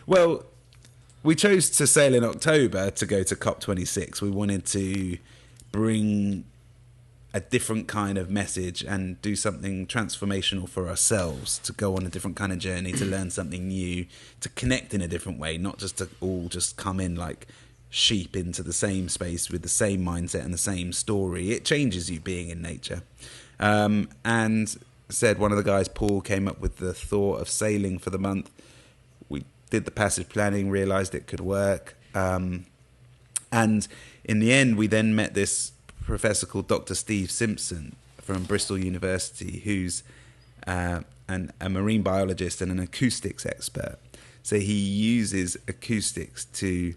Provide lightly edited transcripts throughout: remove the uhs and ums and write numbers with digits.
Well, we chose to sail in October to go to COP26. We wanted to bring a different kind of message and do something transformational for ourselves, to go on a different kind of journey, to learn something new, to connect in a different way, not just to all just come in like sheep into the same space with the same mindset and the same story. It changes you being in nature. And said one of the guys, Paul, came up with the thought of sailing for the month. We did the passage planning, realised it could work. And in the end, we then met this professor called Dr Steve Simpson from Bristol University, who's a marine biologist and an acoustics expert. So he uses acoustics to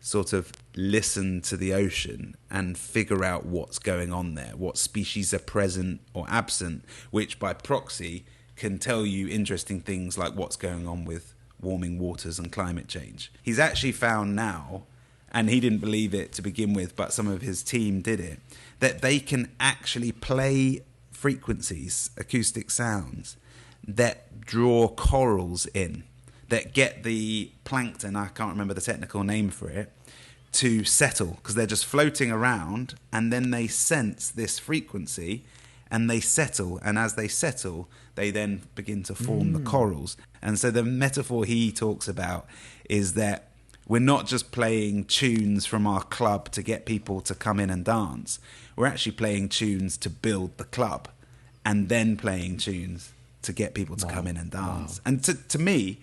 sort of listen to the ocean and figure out what's going on there, what species are present or absent, which by proxy can tell you interesting things like what's going on with warming waters and climate change. He's actually found now, and he didn't believe it to begin with, but some of his team did it, that they can actually play frequencies, acoustic sounds, that draw corals in, that get the plankton, I can't remember the technical name for it, to settle, because they're just floating around, and then they sense this frequency and they settle, and as they settle they then begin to form the corals. And so the metaphor he talks about is that we're not just playing tunes from our club to get people to come in and dance. We're actually playing tunes to build the club, and then playing tunes to get people to come in and dance. And to me,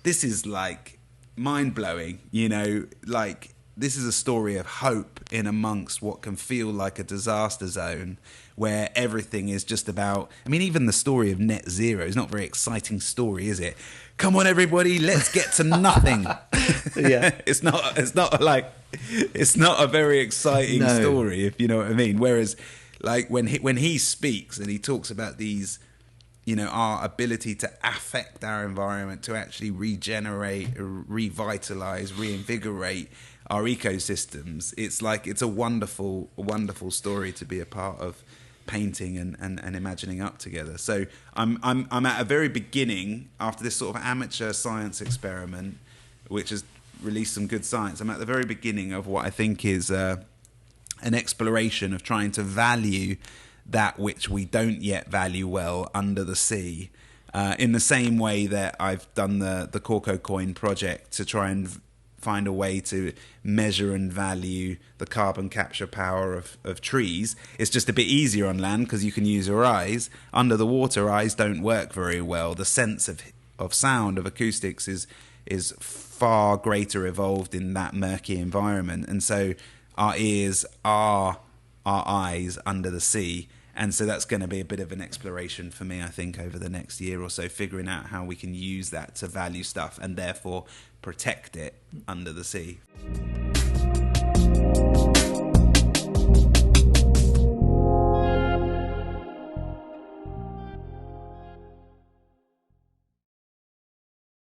this is like mind-blowing, you know, like this is a story of hope in amongst what can feel like a disaster zone, where everything is just about, I mean, even the story of net zero is not a very exciting story, is it? Come on, everybody, let's get to nothing. Yeah. It's not a very exciting story, if you know what I mean. Whereas like when he speaks and he talks about these, you know, our ability to affect our environment, to actually regenerate, revitalize, reinvigorate our ecosystems, it's like it's a wonderful story to be a part of, painting and imagining up together. So I'm at a very beginning, after this sort of amateur science experiment, which has released some good science. I'm at the very beginning of what I think is an exploration of trying to value that which we don't yet value well under the sea, in the same way that I've done the Corco Coin project to try and find a way to measure and value the carbon capture power of trees. It's just a bit easier on land because you can use your eyes. Under the water, eyes don't work very well. The sense of sound, of acoustics is far greater evolved in that murky environment. And so our ears are our eyes under the sea. And so that's going to be a bit of an exploration for me, I think, over the next year or so, figuring out how we can use that to value stuff and therefore protect it under the sea.